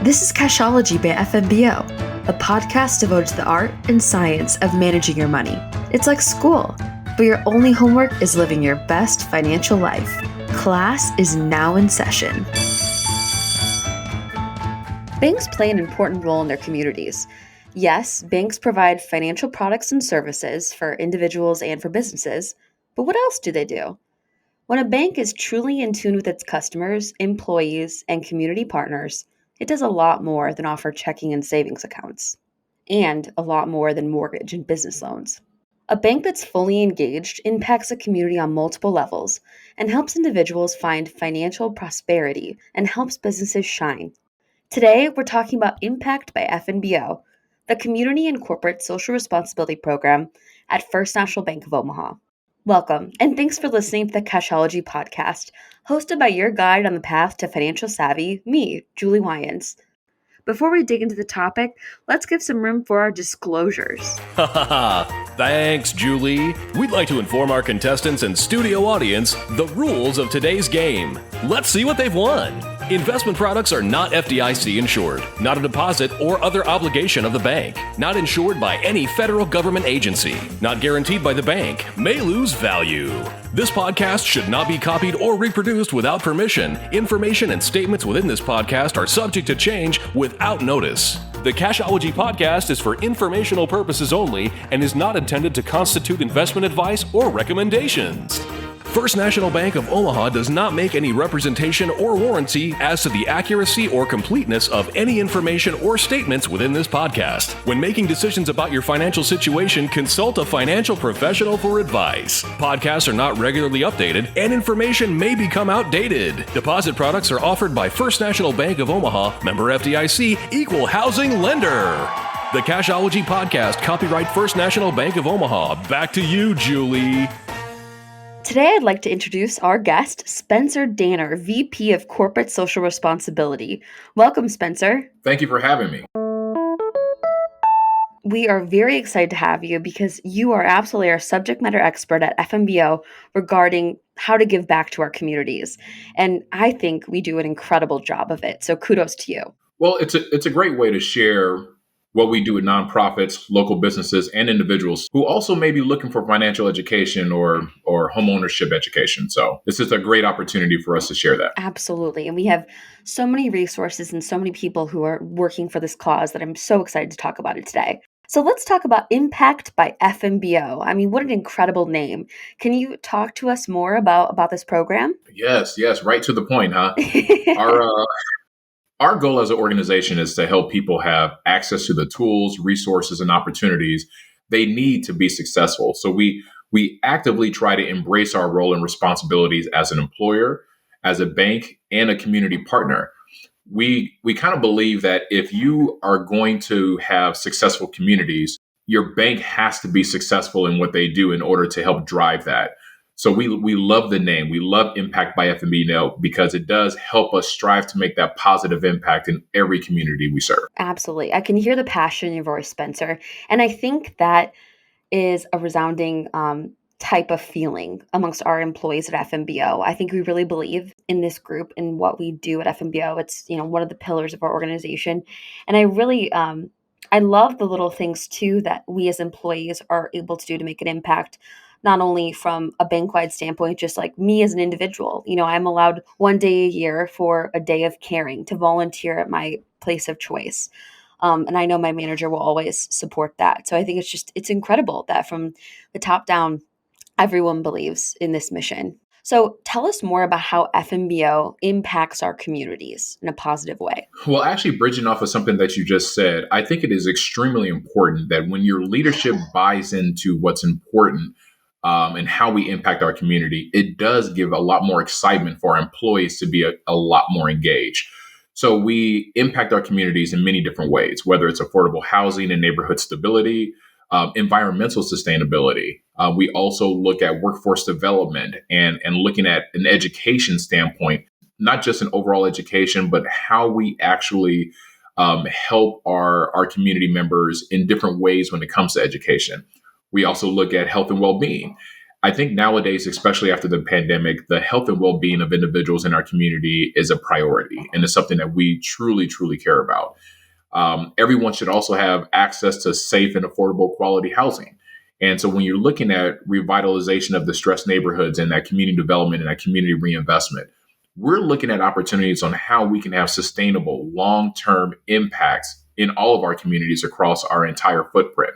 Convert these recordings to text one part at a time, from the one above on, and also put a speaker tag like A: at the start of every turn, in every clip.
A: This is Cashology by FNBO, a podcast devoted to the art and science of managing your money. It's like school, but your only homework is living your best financial life. Class is now in session. Banks play an important role in their communities. Yes, banks provide financial products and services for individuals and for businesses, but what else do they do? When a bank is truly in tune with its customers, employees, and community partners, it does a lot more than offer checking and savings accounts, and a lot more than mortgage and business loans. A bank that's fully engaged impacts a community on multiple levels and helps individuals find financial prosperity and helps businesses shine. Today, we're talking about Impact by FNBO, the Community and Corporate Social Responsibility Program at First National Bank of Omaha. Welcome, and thanks for listening to the Cashology podcast, hosted by your guide on the path to financial savvy, me, Julie Wyans. Before we dig into the topic, let's give some room for our disclosures.
B: Thanks, Julie. We'd like to inform our contestants and studio audience the rules of today's game. Let's see what they've won. Investment products are not FDIC insured, not a deposit or other obligation of the bank, not insured by any federal government agency, not guaranteed by the bank, may lose value. This podcast should not be copied or reproduced without permission. Information and statements within this podcast are subject to change without notice. The Cashology podcast is for informational purposes only and is not intended to constitute investment advice or recommendations. First National Bank of Omaha does not make any representation or warranty as to the accuracy or completeness of any information or statements within this podcast. When making decisions about your financial situation, consult a financial professional for advice. Podcasts are not regularly updated, and information may become outdated. Deposit products are offered by First National Bank of Omaha, member FDIC, equal housing lender. The Cashology podcast, copyright First National Bank of Omaha. Back to you, Julie.
A: Today, I'd like to introduce our guest, Spencer Danner, VP of Corporate Social Responsibility. Welcome, Spencer.
C: Thank you for having me.
A: We are very excited to have you because you are absolutely our subject matter expert at FNBO regarding how to give back to our communities. And I think we do an incredible job of it. So kudos to you. Well,
C: it's a great way to share what we do with nonprofits, local businesses, and individuals who also may be looking for financial education or home ownership education. So this is a great opportunity for us to share that.
A: Absolutely. And we have so many resources and so many people who are working for this cause that I'm so excited to talk about it today. So let's talk about Impact by FNBO. I mean, what an incredible name. Can you talk to us more about this program?
C: Yes. Right to the point, huh? Our goal as an organization is to help people have access to the tools, resources, and opportunities they need to be successful. So we actively try to embrace our role and responsibilities as an employer, as a bank, and a community partner. We kind of believe that if you are going to have successful communities, your bank has to be successful in what they do in order to help drive that. So we love the name. We love Impact by FNBO because it does help us strive to make that positive impact in every community we serve.
A: Absolutely. I can hear the passion in your voice, Spencer. And I think that is a resounding type of feeling amongst our employees at FNBO. I think we really believe in this group and what we do at FNBO. It's, one of the pillars of our organization. And I really, I love the little things too that we as employees are able to do to make an impact, not only from a bank-wide standpoint, just like me as an individual. I'm allowed one day a year for a day of caring to volunteer at my place of choice. And I know my manager will always support that. So I think it's incredible that from the top down, everyone believes in this mission. So tell us more about how FNBO impacts our communities in a positive way.
C: Well, actually, bridging off of something that you just said, I think it is extremely important that when your leadership buys into what's important, and how we impact our community, it does give a lot more excitement for our employees to be a lot more engaged. So we impact our communities in many different ways, whether it's affordable housing and neighborhood stability, environmental sustainability. We also look at workforce development and looking at an education standpoint, not just an overall education, but how we actually help our community members in different ways when it comes to education. We also look at health and well-being. I think nowadays, especially after the pandemic, the health and well-being of individuals in our community is a priority, and it's something that we truly, truly care about. Everyone should also have access to safe and affordable quality housing. And so when you're looking at revitalization of distressed neighborhoods and that community development and that community reinvestment, we're looking at opportunities on how we can have sustainable long-term impacts in all of our communities across our entire footprint.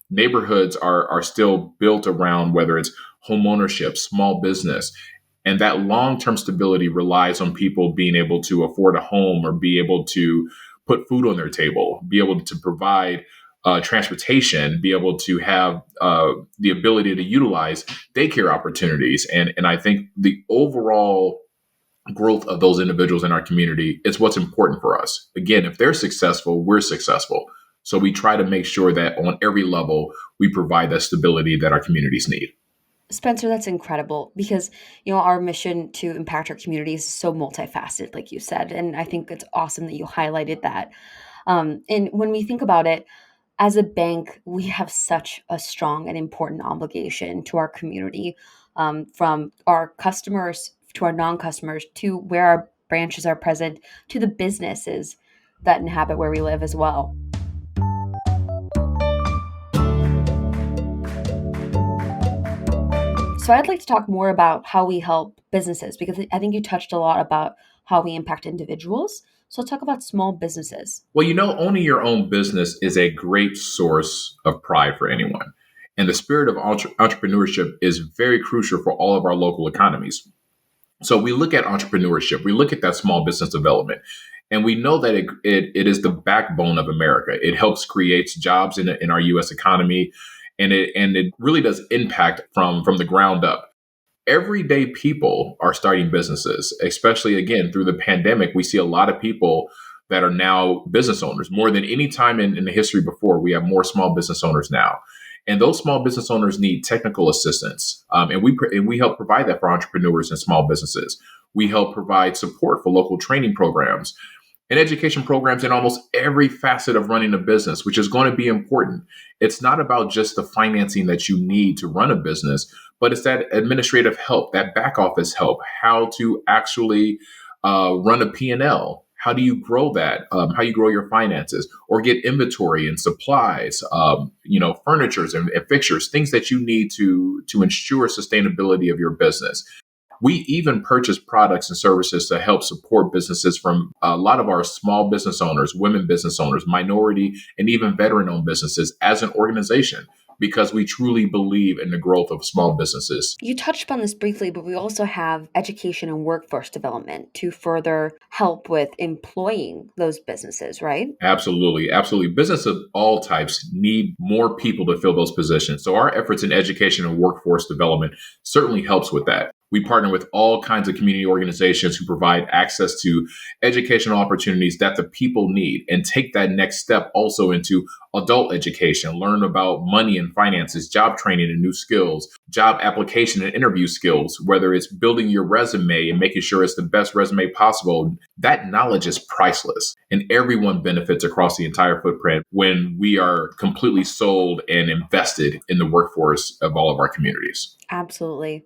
C: Neighborhoods are still built around whether it's home ownership, small business, and that long-term stability relies on people being able to afford a home or be able to put food on their table, be able to provide transportation, be able to have the ability to utilize daycare opportunities. And I think the overall growth of those individuals in our community is what's important for us. Again, if they're successful, we're successful. So we try to make sure that on every level, we provide that stability that our communities need.
A: Spencer, that's incredible because, our mission to impact our communities is so multifaceted, like you said. And I think it's awesome that you highlighted that. And when we think about it, as a bank, we have such a strong and important obligation to our community, from our customers to our non customers to where our branches are present to the businesses that inhabit where we live as well. So I'd like to talk more about how we help businesses because I think you touched a lot about how we impact individuals. So let's talk about small businesses.
C: Well, owning your own business is a great source of pride for anyone. And the spirit of entrepreneurship is very crucial for all of our local economies. So we look at entrepreneurship, we look at that small business development, and we know that it is the backbone of America. It helps create jobs in our U.S. economy, and it really does impact from the ground up. Everyday people are starting businesses, especially again through the pandemic. We see a lot of people that are now business owners more than any time in the history before. We have more small business owners now. And those small business owners need technical assistance, and we help provide that for entrepreneurs and small businesses. We help provide support for local training programs and education programs in almost every facet of running a business, which is going to be important. It's not about just the financing that you need to run a business, but it's that administrative help, that back office help, how to actually run a P&L. How do you grow that? How you grow your finances or get inventory and supplies, furnitures and fixtures, things that you need to ensure sustainability of your business. We even purchase products and services to help support businesses from a lot of our small business owners, women business owners, minority, and even veteran-owned businesses as an organization, because we truly believe in the growth of small businesses.
A: You touched upon this briefly, but we also have education and workforce development to further help with employing those businesses, right?
C: Absolutely. Absolutely. Business of all types need more people to fill those positions. So our efforts in education and workforce development certainly helps with that. We partner with all kinds of community organizations who provide access to educational opportunities that the people need and take that next step also into adult education, learn about money and finances, job training and new skills, job application and interview skills, whether it's building your resume and making sure it's the best resume possible. That knowledge is priceless and everyone benefits across the entire footprint when we are completely sold and invested in the workforce of all of our communities.
A: Absolutely.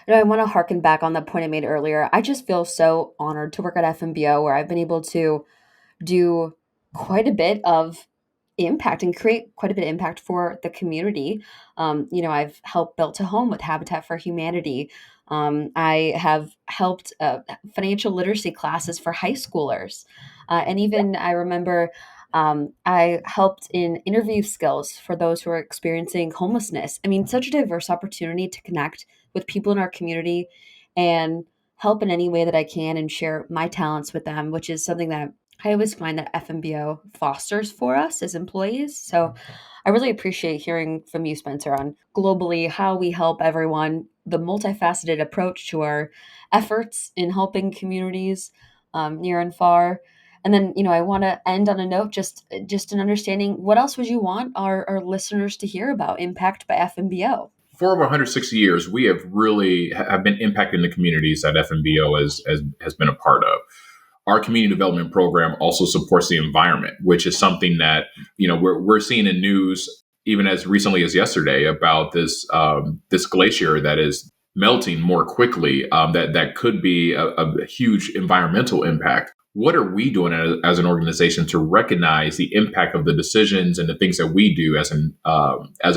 A: I want to harken back on the point I made earlier. I just feel so honored to work at FNBO where I've been able to do quite a bit of impact and create quite a bit of impact for the community. I've helped build a home with Habitat for Humanity. I have helped financial literacy classes for high schoolers. And even I remember I helped in interview skills for those who are experiencing homelessness. I mean, such a diverse opportunity to connect with people in our community and help in any way that I can and share my talents with them, which is something that I always find that FNBO fosters for us as employees. So I really appreciate hearing from you, Spencer, on globally how we help everyone, the multifaceted approach to our efforts in helping communities near and far. And then, I want to end on a note, just an understanding. What else would you want our listeners to hear about Impact by FNBO?
C: For over 160 years, we have really have been impacting the communities that FNBO has been a part of. Our community development program also supports the environment, which is something that we're seeing in news even as recently as yesterday, about this glacier that is melting more quickly, that could be a huge environmental impact. What are we doing as an organization to recognize the impact of the decisions and the things that we do as an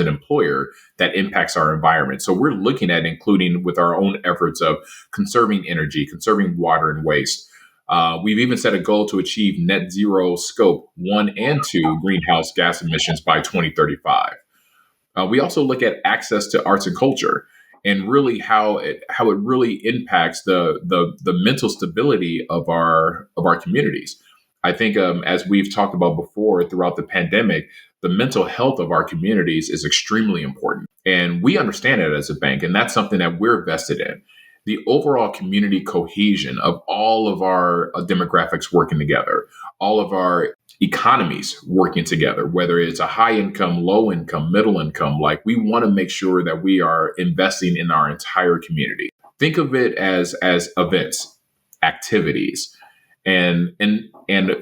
C: employer that impacts our environment? So we're looking at including with our own efforts of conserving energy, conserving water and waste. We've even set a goal to achieve net zero scope 1 and 2 greenhouse gas emissions by 2035. We also look at access to arts and culture and really how it really impacts the mental stability of our communities. I think as we've talked about before throughout the pandemic, the mental health of our communities is extremely important, and we understand it as a bank, and that's something that we're vested in. The overall community cohesion of all of our demographics working together, all of our economies working together, whether it's a high income, low income, middle income, like we want to make sure that we are investing in our entire community. Think of it as events, activities, and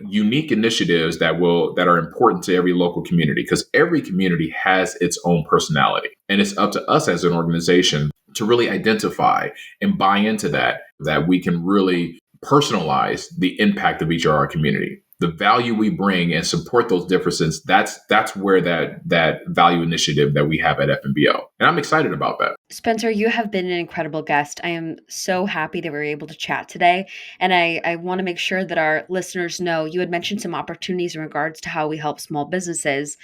C: unique initiatives that are important to every local community, because every community has its own personality. And it's up to us as an organization to really identify and buy into that we can really personalize the impact of each of our community. The value we bring and support those differences, that's where that value initiative that we have at FNBO. And I'm excited about that.
A: Spencer, you have been an incredible guest. I am so happy that we were able to chat today. And I want to make sure that our listeners know you had mentioned some opportunities in regards to how we help small businesses.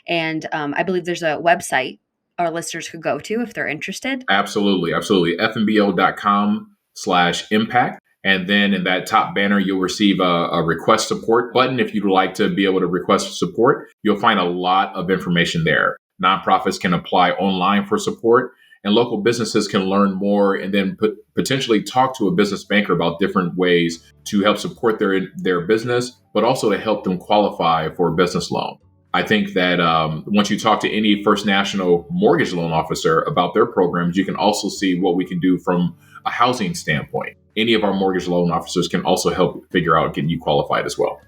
A: And I believe there's a website our listeners could go to if they're interested.
C: Absolutely. FNBO.com/impact. And then in that top banner, you'll receive a request support button. If you'd like to be able to request support, you'll find a lot of information there. Nonprofits can apply online for support, and local businesses can learn more and then potentially talk to a business banker about different ways to help support their business, but also to help them qualify for a business loan. I think that once you talk to any First National mortgage loan officer about their programs, you can also see what we can do from a housing standpoint. Any of our mortgage loan officers can also help figure out getting you qualified as well.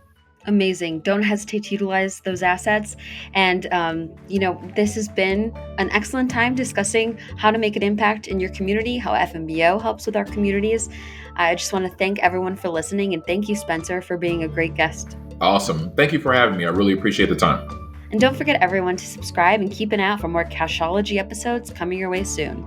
A: Amazing. Don't hesitate to utilize those assets. And, this has been an excellent time discussing how to make an impact in your community, how FNBO helps with our communities. I just want to thank everyone for listening, and thank you, Spencer, for being a great guest.
C: Awesome. Thank you for having me. I really appreciate the time.
A: And don't forget, everyone, to subscribe and keep an eye out for more Cashology episodes coming your way soon.